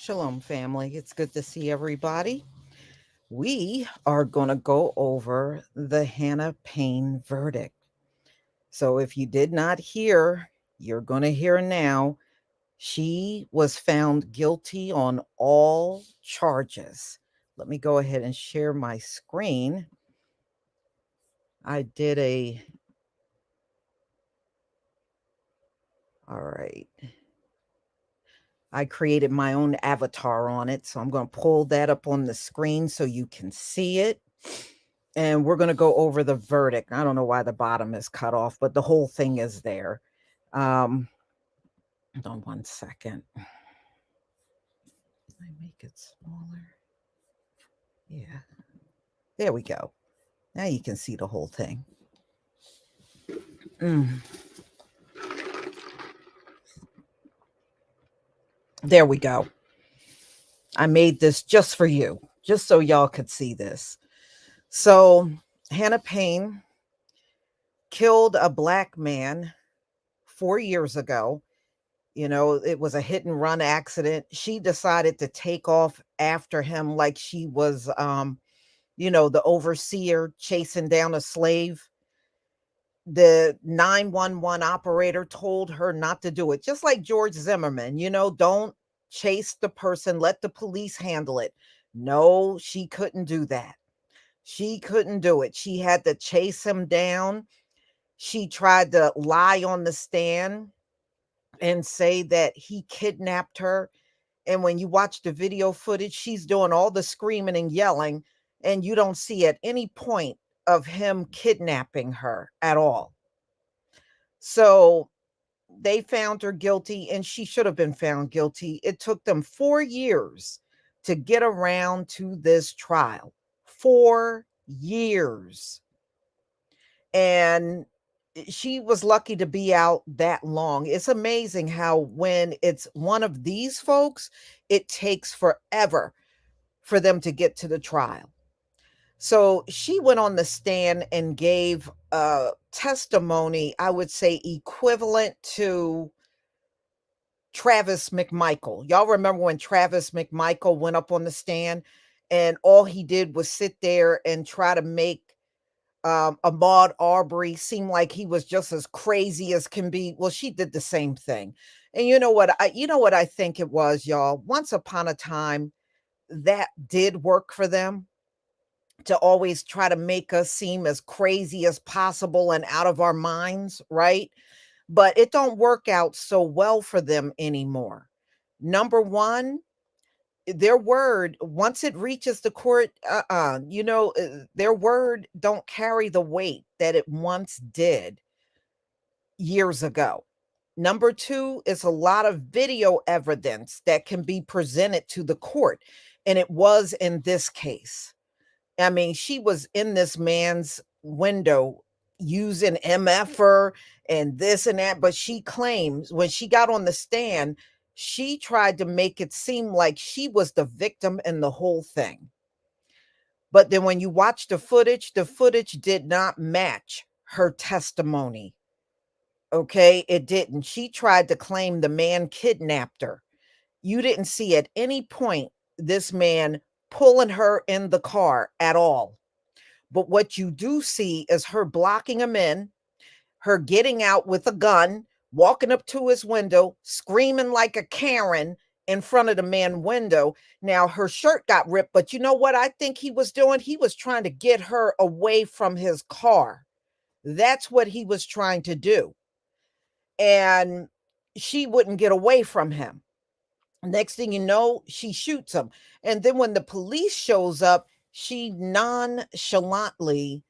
Shalom, family. It's good to see everybody. We are going to go over the Hannah Payne verdict. So, if you did not hear, you're going to hear now. She was found guilty on all charges. Let me go ahead and share my screen. I did all right. I created my own avatar on it. So I'm going to pull that up on the screen so you can see it. And we're going to go over the verdict. I don't know why the bottom is cut off, but the whole thing is there. Hold on one second. Can I make it smaller? Yeah. There we go. Now you can see the whole thing. There we go. I made this just for you, just so y'all could see this. So Hannah Payne killed a black man 4 years ago. You know, it was a hit and run accident. She decided to take off after him like she was, the overseer chasing down a slave. The 911 operator told her not to do it, just like George Zimmerman, don't chase the person, let the police handle it. No, she couldn't do that. She couldn't do it. She had to chase him down. She tried to lie on the stand and say that he kidnapped her. And when you watch the video footage, she's doing all the screaming and yelling, and you don't see at any point of him kidnapping her at all. So they found her guilty, and she should have been found guilty. It took them 4 years to get around to this trial. 4 years. And she was lucky to be out that long. It's amazing how when it's one of these folks, it takes forever for them to get to the trial. So she went on the stand and gave testimony, I would say equivalent to Travis McMichael. Y'all remember when Travis McMichael went up on the stand and all he did was sit there and try to make Ahmaud Arbery seemed like he was just as crazy as can be. Well, she did the same thing. And you know what I think it was, y'all. Once upon a time, that did work for them to always try to make us seem as crazy as possible and out of our minds, right? But it don't work out so well for them anymore. Number one, their word, once it reaches the court, their word don't carry the weight that it once did years ago. Number two is a lot of video evidence that can be presented to the court, and it was in this case. I mean, she was in this man's window using MFR and this and that, but she claims when she got on the stand, she tried to make it seem like she was the victim in the whole thing. But then when you watch the footage did not match her testimony. Okay, it didn't. She tried to claim the man kidnapped her. You didn't see at any point this man pulling her in the car at all. But what you do see is her blocking him in, her getting out with a gun, walking up to his window, screaming like a Karen in front of the man's window. Now, her shirt got ripped, but you know what I think he was doing? He was trying to get her away from his car. That's what he was trying to do. And she wouldn't get away from him. Next thing you know, she shoots him. And then when the police shows up, she nonchalantly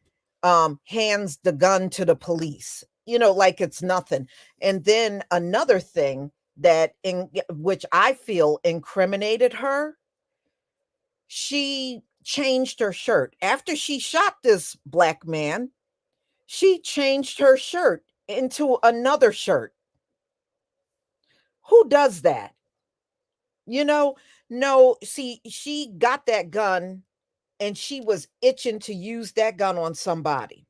hands the gun to the police, like it's nothing. And then another thing that in which I feel incriminated her, she changed her shirt. After she shot this black man, she changed her shirt into another shirt. Who does that? You know, no, see, she got that gun and she was itching to use that gun on somebody.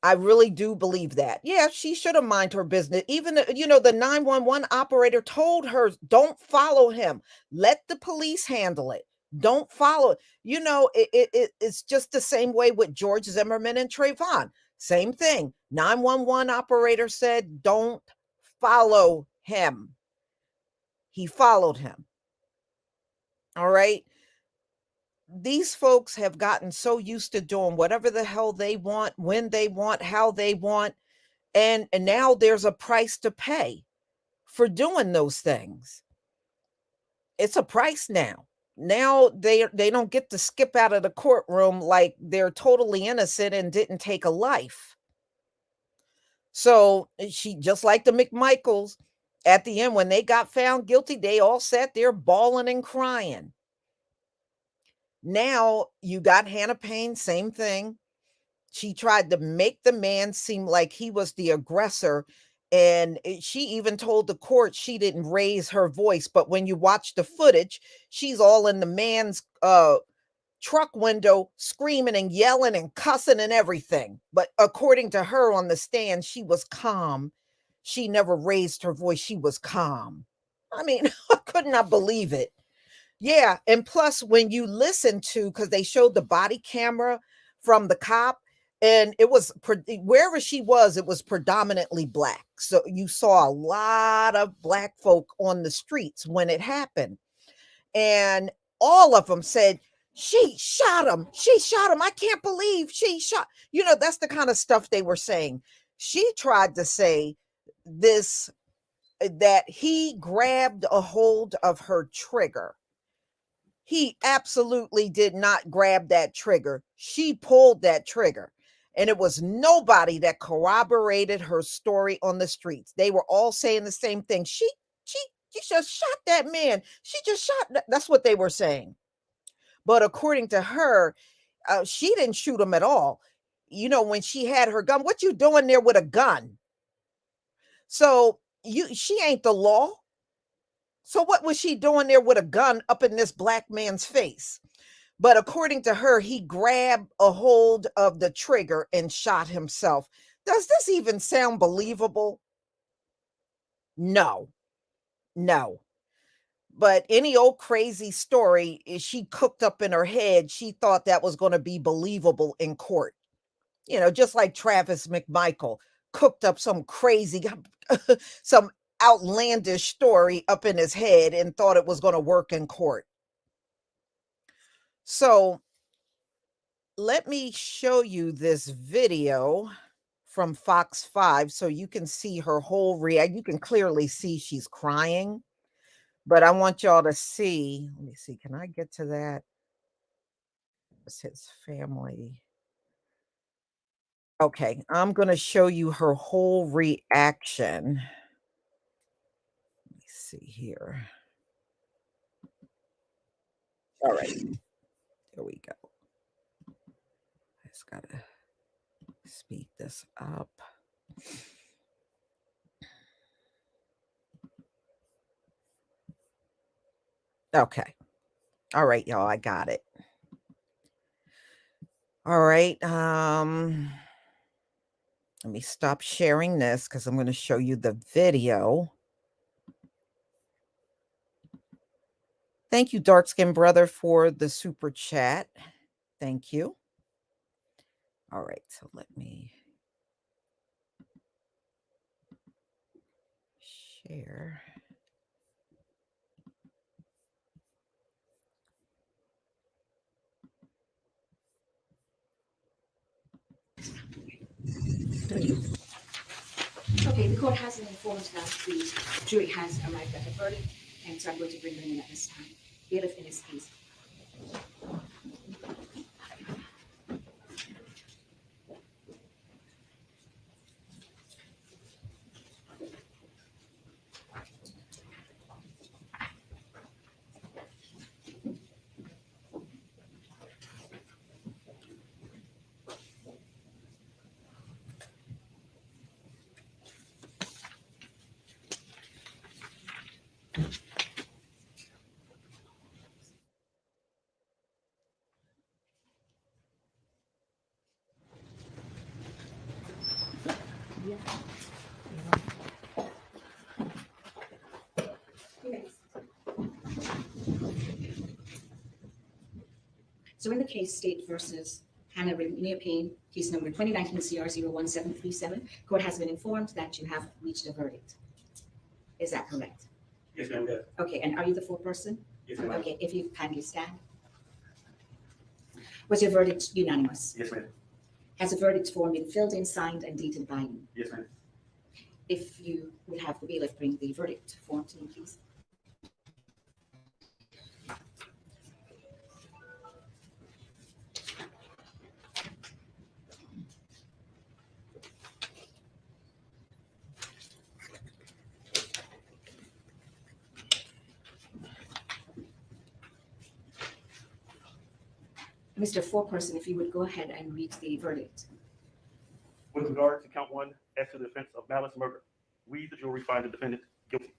I really do believe that. Yeah, she should have mind her business. Even the 911 operator told her, "Don't follow him. Let the police handle it. Don't follow." It's just the same way with George Zimmerman and Trayvon. Same thing. 911 operator said, "Don't follow him." He followed him. All right. These folks have gotten so used to doing whatever the hell they want, when they want, how they want, and now there's a price to pay for doing those things. It's a price now. Now they don't get to skip out of the courtroom like they're totally innocent and didn't take a life. So she, just like the McMichaels, at the end when they got found guilty, they all sat there bawling and crying. Now you got Hannah Payne, same thing. She tried to make the man seem like he was the aggressor. And she even told the court she didn't raise her voice. But when you watch the footage, she's all in the man's truck window screaming and yelling and cussing and everything. But according to her on the stand, she was calm. She never raised her voice. She was calm. I mean, I could not believe it. Yeah, and plus when you listen to, because they showed the body camera from the cop, and it was wherever she was, it was predominantly black. So you saw a lot of black folk on the streets when it happened. And all of them said, "She shot him. She shot him. I can't believe she shot." That's the kind of stuff they were saying. She tried to say this, that he grabbed a hold of her trigger. He absolutely did not grab that trigger. She pulled that trigger. And it was nobody that corroborated her story on the streets. They were all saying the same thing. She just shot that man. She just shot. That's what they were saying. But according to her, she didn't shoot him at all. You know, when she had her gun, what you doing there with a gun? So she ain't the law. So what was she doing there with a gun up in this black man's face? But according to her, he grabbed a hold of the trigger and shot himself. Does this even sound believable? No, no. But any old crazy story she cooked up in her head, she thought that was going to be believable in court. You know, just like Travis McMichael cooked up some crazy, some outlandish story up in his head and thought it was going to work in court. So let me show you this video from Fox 5 so you can see her whole react. You can clearly see she's crying, but I want y'all to see. Let me see. Can I get to that? It's his family. Okay, I'm going to show you her whole reaction. Let me see here. All right, here we go. I just got to speed this up. Okay. All right, y'all, I got it. All right. Let me stop sharing this because I'm going to show you the video. Thank you, Dark Skin Brother, for the super chat. Thank you. All right, so let me share. Okay, the court has been informed that the jury has arrived at a verdict, and so I'm going to bring them in at this time. Bailiff in his case. So in the case State versus Hannah Payne, case number 2019 CR 01737, court has been informed that you have reached a verdict. Is that correct? Yes, ma'am. Yes. Okay, and are you the foreperson? Yes, ma'am. Okay, if you kindly stand. Was your verdict unanimous? Yes, ma'am. Has the verdict form been filled in, signed, and dated by you? Yes, ma'am. If you would have the bailiff bring the verdict form to me, please. Mr. Foreperson, if you would go ahead and read the verdict. With regard to count one, as to the offense of malice murder, we, the jury, find the defendant guilty.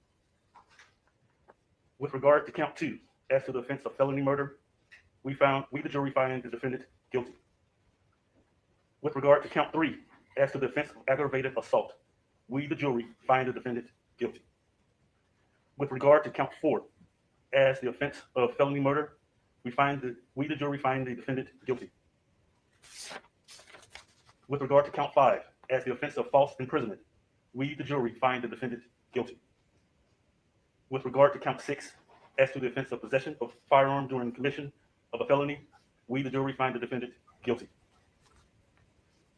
With regard to count two, as to the offense of felony murder, we, the jury, find the defendant guilty. With regard to count three, as to the offense of aggravated assault, we, the jury, find the defendant guilty. With regard to count four, as the offense of felony murder, we, the jury, find the defendant guilty. With regard to count five, as the offense of false imprisonment, we, the jury, find the defendant guilty. With regard to count six, as to the offense of possession of firearm during commission of a felony, we, the jury, find the defendant guilty.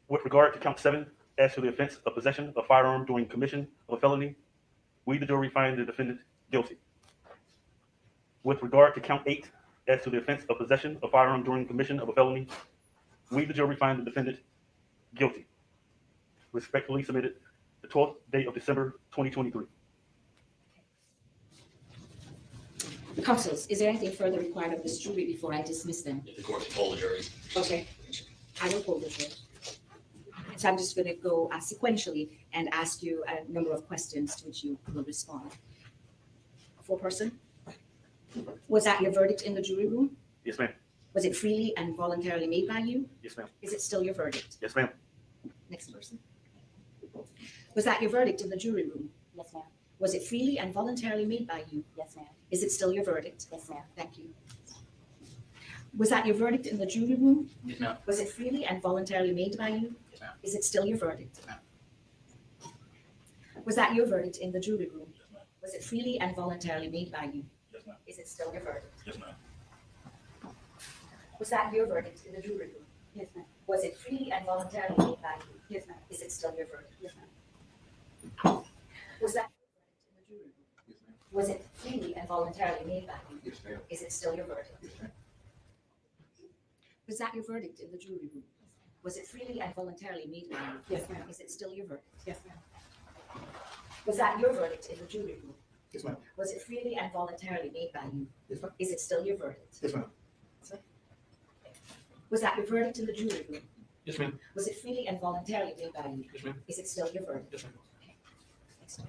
With regard to count seven, as to the offense of possession of firearm during commission of a felony, we, the jury, find the defendant guilty. With regard to count eight, as to the offense of possession of firearm during commission of a felony, we, the jury, find the defendant guilty. Respectfully submitted, the 12th day of December 2023. Councils, is there anything further required of this jury before I dismiss them? If the court can hold the jury. Okay, I will hold the jury. So I'm just going to go sequentially and ask you a number of questions to which you will respond. Four-person? Was that your verdict in the jury room? Yes, ma'am. Was it freely and voluntarily made by you? Yes, ma'am. Is it still your verdict? Yes, ma'am. Next person. Was that your verdict in the jury room? Yes, ma'am. Was it freely and voluntarily made by you? Yes, ma'am. Is it still your verdict? Yes, ma'am. Thank you. Was that your verdict in the jury room? Yes, ma'am. Was it freely and voluntarily made by you? Yes, ma'am. Is it still your verdict? Yes, ma'am. Was that your verdict in the jury room? Yes, ma'am. Was it freely and voluntarily made by you? Yes, ma'am. Is it still your verdict? Yes, ma'am. Was that your verdict in the jury room? Yes, ma'am. Was it freely and voluntarily made by you? Yes, ma'am. Is it still your verdict? Yes, ma'am. Was that your verdict in the jury room? Yes, ma'am. Was it freely and voluntarily made by you? Yes, ma'am. Is it still your verdict? Yes, ma'am. Was that your verdict in the jury room? Was it freely and voluntarily made by you? Yes, ma'am. Is it still your verdict? Yes, ma'am. Was that your verdict in the jury room? Yes, ma'am. Was it freely and voluntarily made by you? Yes, ma'am. Is it still your verdict? Yes, ma'am. Was that your verdict in the jury room? Yes, ma'am. Was it freely and voluntarily made by you? Yes, ma'am. Is it still your verdict? Yes, ma'am. Next.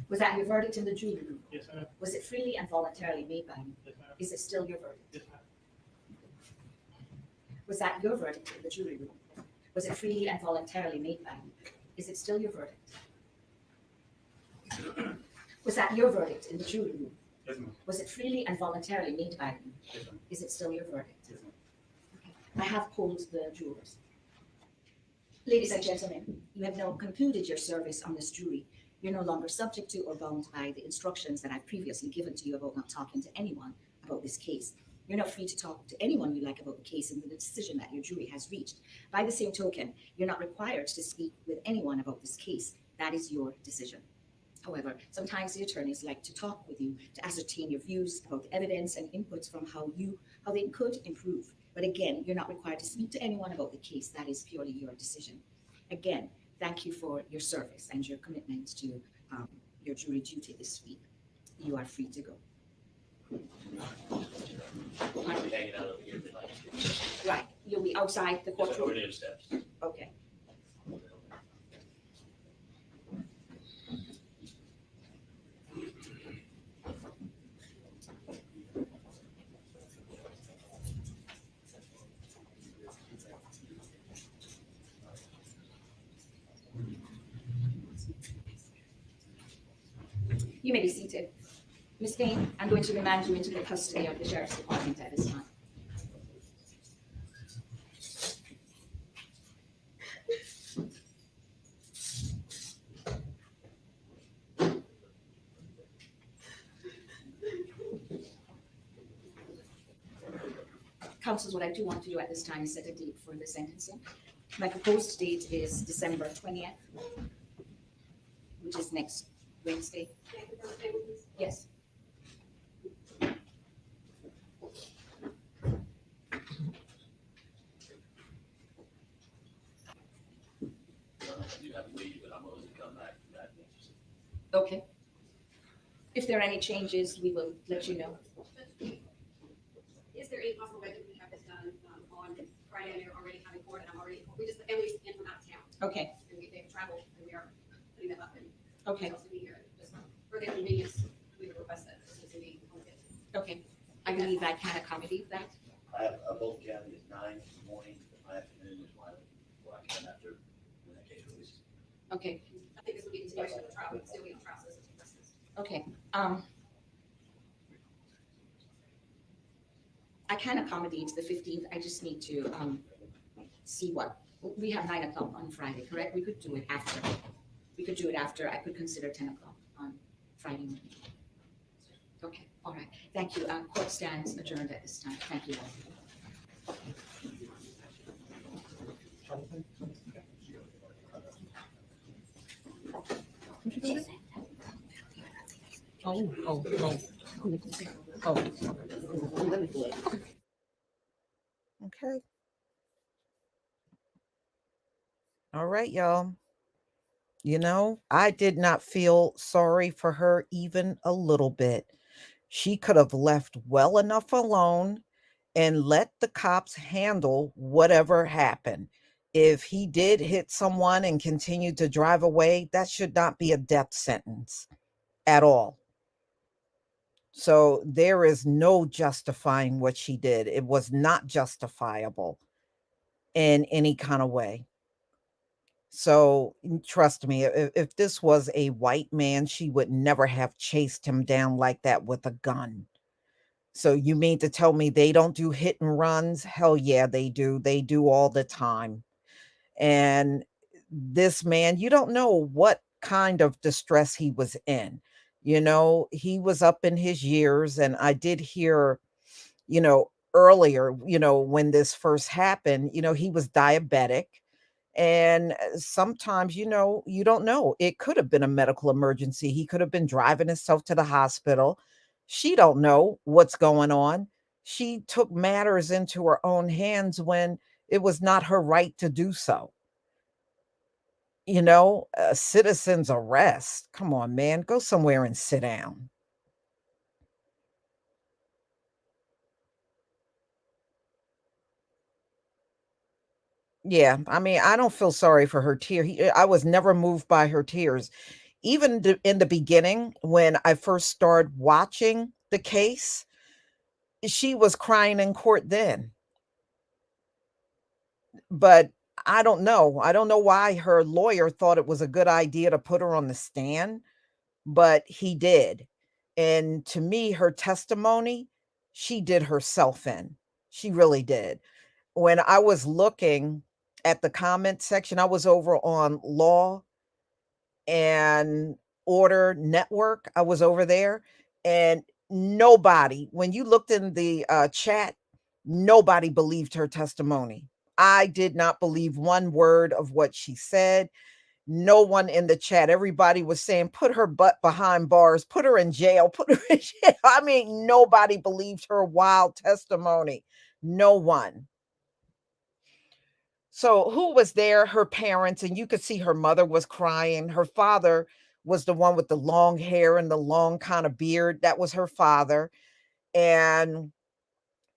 Was that your verdict in the jury room? Yes, ma'am. Was it freely and voluntarily made by you? Yes, ma'am. Is it still your verdict? Yes, ma'am. Was that your verdict in the jury room? Was it freely and voluntarily made by you? Is it still your verdict? Was that your verdict in the jury room? Yes, ma'am. Was it freely and voluntarily made by you? Yes, ma'am. Is it still your verdict? Yes, ma'am. I have polled the jurors. Ladies and gentlemen, you have now concluded your service on this jury. You're no longer subject to or bound by the instructions that I've previously given to you about not talking to anyone about this case. You're now free to talk to anyone you like about the case and the decision that your jury has reached. By the same token, you're not required to speak with anyone about this case. That is your decision. However, sometimes the attorneys like to talk with you to ascertain your views about the evidence and inputs from how they could improve. But again, you're not required to speak to anyone about the case. That is purely your decision. Again, thank you for your service and your commitment to your jury duty this week. You are free to go. I'll be hanging out over here tonight. Right, you'll be outside the Over courtroom? there steps. Okay. You may be seated. Ms. Payne, I'm going to remand you into the custody of the Sheriff's Department at this time. Councils, what I do want to do at this time is set a date for the sentencing. My proposed date is December 20th, which is next Wednesday. Yes. You have to leave, but I'm going to come back. Okay. If there are any changes, we will let you know. Is there any possible way that we have this done on Friday? I know you're already having court, and the family's in from out of town, Okay, and they've traveled, and we are putting them up and okay, else to be here. Just for their convenience, we would request that this needs to be on the okay. I believe I can accommodate that. I have both county at 9 in the morning, my afternoon is when I come after when that case releases. Okay, I think this would be a continuation of the trial, we would still be in the trial system. okay. I can accommodate the 15th. I just need to see what, we have 9 o'clock on Friday, correct? We could do it after. We could do it after. I could consider 10 o'clock on Friday morning. Okay, all right. Thank you. Court stands adjourned at this time. Thank you all. Okay. All right, y'all. I did not feel sorry for her even a little bit. She could have left well enough alone and let the cops handle whatever happened. If he did hit someone and continued to drive away, that should not be a death sentence at all. So there is no justifying what she did. It was not justifiable in any kind of way. So trust me, if this was a white man, she would never have chased him down like that with a gun. So you mean to tell me they don't do hit and runs? Hell yeah, they do. They do all the time. And this man, you don't know what kind of distress he was in. He was up in his years, and I did hear, earlier, when this first happened, he was diabetic. And sometimes, you don't know. It could have been a medical emergency. He could have been driving himself to the hospital. She don't know what's going on. She took matters into her own hands when it was not her right to do so. A citizen's arrest. Come on, man. Go somewhere and sit down. Yeah, I mean, I don't feel sorry for her I was never moved by her tears. Even in the beginning, when I first started watching the case, she was crying in court then. But I don't know. I don't know why her lawyer thought it was a good idea to put her on the stand, but he did. And to me, her testimony, she did herself in. She really did. When I was looking at the comment section, I was over on Law and Order Network. I was over there, and nobody, when you looked in the chat, nobody believed her testimony. I did not believe one word of what she said. No one in the chat, everybody was saying, put her butt behind bars, put her in jail, put her in jail. I mean, nobody believed her wild testimony. No one. So who was there? Her parents, and you could see her mother was crying. Her father was the one with the long hair and the long kind of beard. That was her father. And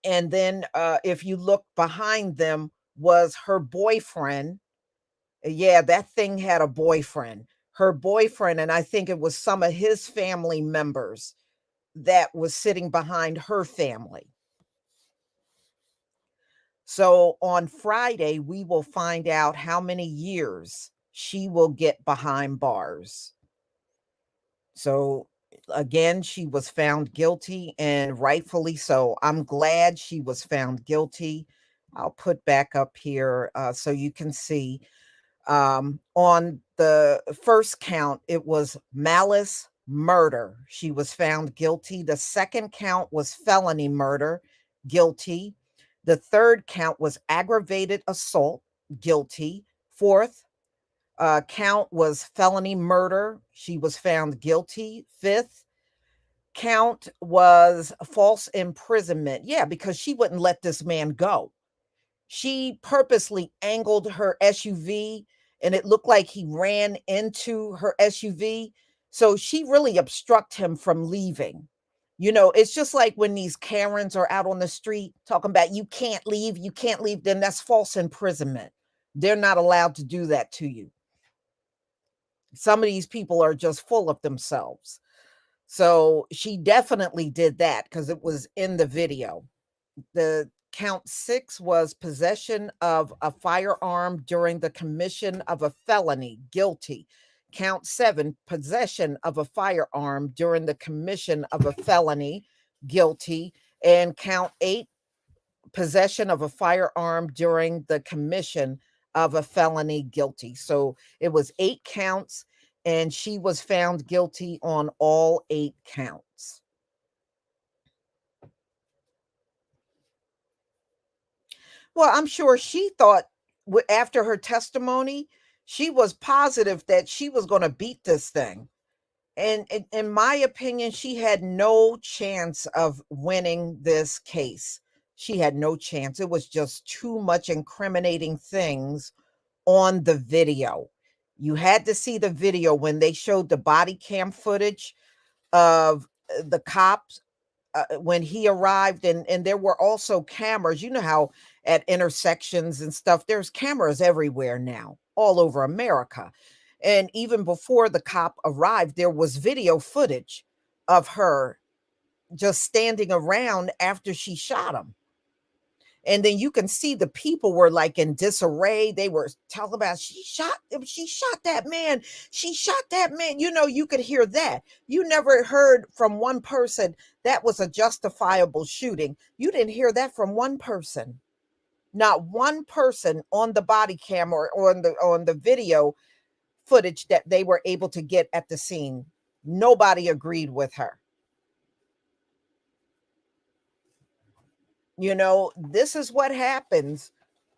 then if you look behind them was her boyfriend. Yeah, that thing had a boyfriend. Her boyfriend, and I think it was some of his family members that was sitting behind her family. So on Friday, we will find out how many years she will get behind bars. So again, she was found guilty, and rightfully so. I'm glad she was found guilty. I'll put back up here so you can see. On the first count, it was malice murder. She was found guilty. The second count was felony murder, guilty. The third count was aggravated assault, guilty. Fourth count was felony murder. She was found guilty. Fifth count was false imprisonment. Yeah, because she wouldn't let this man go. She purposely angled her SUV, and it looked like he ran into her SUV. So she really obstructed him from leaving. It's just like when these Karens are out on the street talking about you can't leave, then that's false imprisonment. They're not allowed to do that to you. Some of these people are just full of themselves. So she definitely did that because it was in the video. The count 6 was possession of a firearm during the commission of a felony, guilty. Count 7, possession of a firearm during the commission of a felony, guilty. And count 8, possession of a firearm during the commission of a felony, guilty. So it was 8 counts, and she was found guilty on all 8 counts. Well, I'm sure she thought after her testimony, she was positive that she was going to beat this thing. And in my opinion, she had no chance of winning this case. She had no chance. It was just too much incriminating things on the video. You had to see the video when they showed the body cam footage of the cops when he arrived, and there were also cameras. You know how at intersections and stuff there's cameras everywhere now, all over America. And even before the cop arrived, there was video footage of her just standing around after she shot him. And then you can see the people were like in disarray. They were talking about she shot that man. She shot that man. You know, you could hear that. You never heard from one person that was a justifiable shooting. You didn't hear that from one person. Not one person on the body cam or on the video footage that they were able to get at the scene. Nobody agreed with her. You know, this is what happens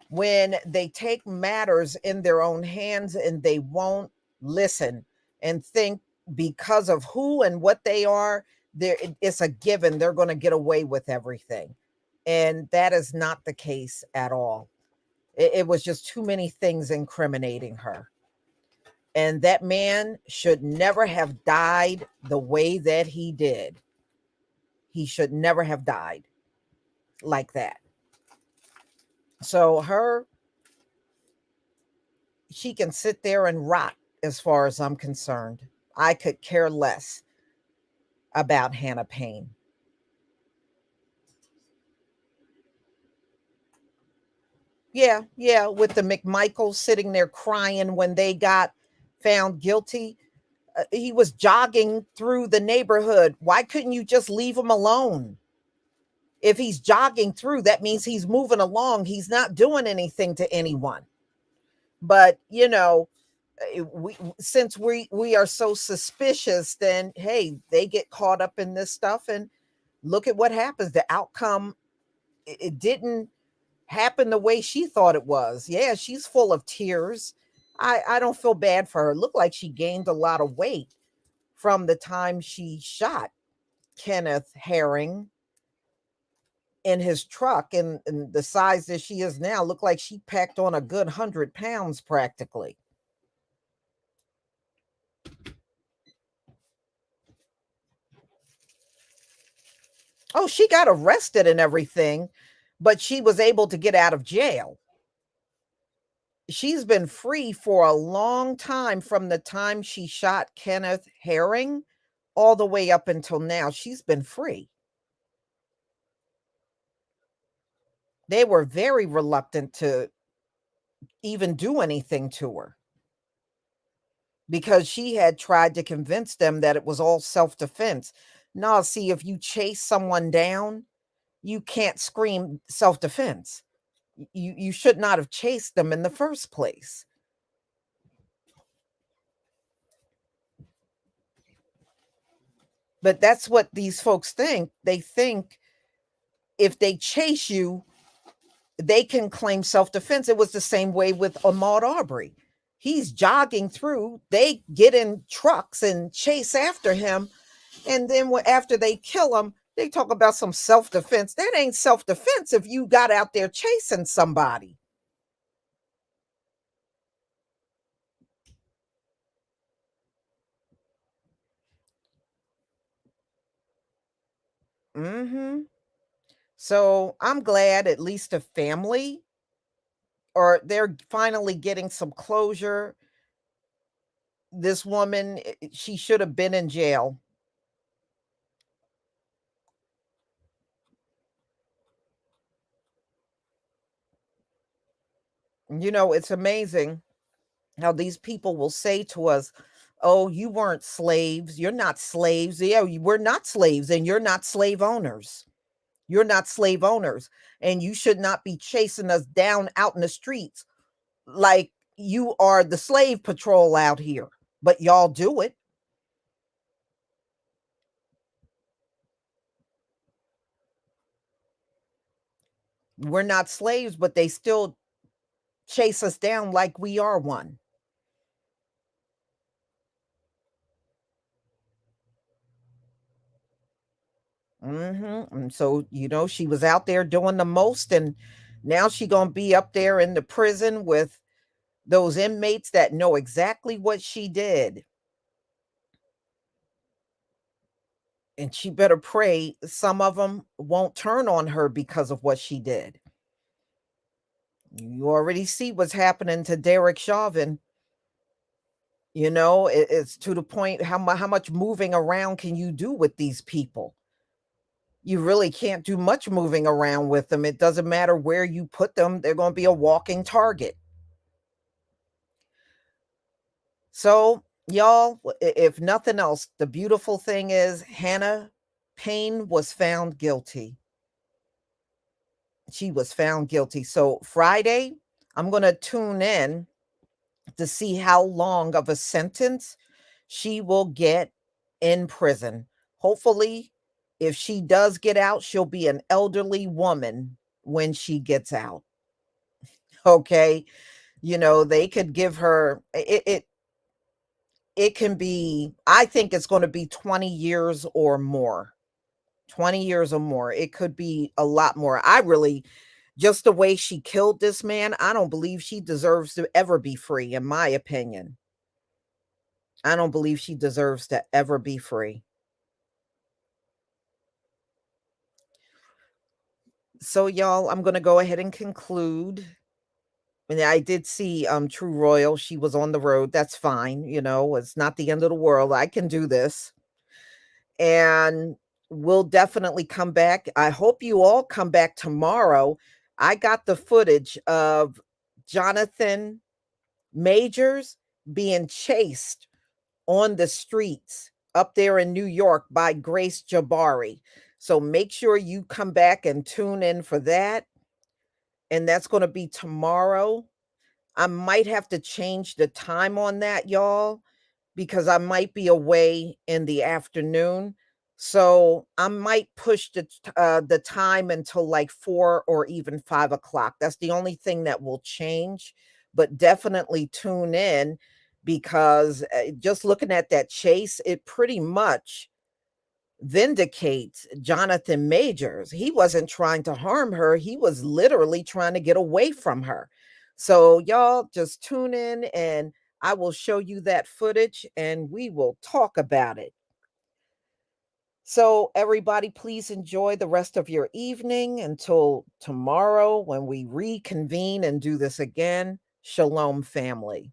when they take matters in their own hands and they won't listen and think because of who and what they are, it's a given they're going to get away with everything. And that is not the case at all. It was just too many things incriminating her. And that man should never have died the way that he did. He should never have died like that. So she can sit there and rot as far as I'm concerned. I could care less about Hannah Payne. Yeah, with the McMichael sitting there crying when they got found guilty. He was jogging through the neighborhood. Why couldn't you just leave him alone? If he's jogging through, that means he's moving along. He's not doing anything to anyone. But, you know, since we are so suspicious, then hey, they get caught up in this stuff, and look at what happens. The outcome, it didn't happen the way she thought it was. Yeah, she's full of tears. I don't feel bad for her. Looked like she gained a lot of weight from the time she shot Kenneth Herring in his truck, and the size that she is now, looked like she packed on a good 100 pounds practically. Oh, she got arrested and everything, but she was able to get out of jail. She's been free for a long time from the time she shot Kenneth Herring all the way up until now. She's been free. They were very reluctant to even do anything to her because she had tried to convince them that it was all self-defense. No, see, if you chase someone down, you can't scream self-defense. You should not have chased them in the first place. But that's what these folks think. They think if they chase you, they can claim self-defense. It was the same way with Ahmaud Arbery. He's jogging through, they get in trucks and chase after him, and then after they kill him, they talk about some self-defense. That ain't self-defense if you got out there chasing somebody. So I'm glad at least a family, or they're finally getting some closure. This woman, she should have been in jail. You know, it's amazing how these people will say to us, oh, you weren't slaves. You're not slaves. Yeah, we're not slaves, and you're not slave owners. You're not slave owners, and you should not be chasing us down out in the streets like you are the slave patrol out here, but y'all do it. We're not slaves, but they still chase us down like we are one. And so, you know, she was out there doing the most, and now she gonna be up there in the prison with those inmates that know exactly what she did. And she better pray some of them won't turn on her because of what she did. You already see what's happening to Derek Chauvin. You know, it's to the point how much moving around can you do with these people? You really can't do much moving around with them. It doesn't matter where you put them, they're going to be a walking target. So, y'all, if nothing else, the beautiful thing is Hannah Payne was found guilty. She was found guilty. So, Friday, I'm going to tune in to see how long of a sentence she will get in prison. Hopefully, if she does get out, she'll be an elderly woman when she gets out. Okay. You know, they could give her it can be, I think it's going to be 20 years or more. 20 years or more. It could be a lot more. I really, just the way she killed this man, I don't believe she deserves to ever be free, in my opinion. I don't believe she deserves to ever be free. So, y'all, I'm going to go ahead and conclude. And I did see True Royal. She was on the road. That's fine. You know, it's not the end of the world. I can do this. And we'll definitely come back. I hope you all come back tomorrow. I got the footage of Jonathan Majors being chased on the streets up there in New York by Grace Jabari. So make sure you come back and tune in for that. And that's going to be tomorrow. I might have to change the time on that, y'all, because I might be away in the afternoon. So I might push the time until like 4 or even 5 o'clock. That's the only thing that will change. But definitely tune in because just looking at that chase, it pretty much vindicates Jonathan Majors. He wasn't trying to harm her. He was literally trying to get away from her. So y'all just tune in and I will show you that footage and we will talk about it. So everybody, please enjoy the rest of your evening until tomorrow when we reconvene and do this again. Shalom, family.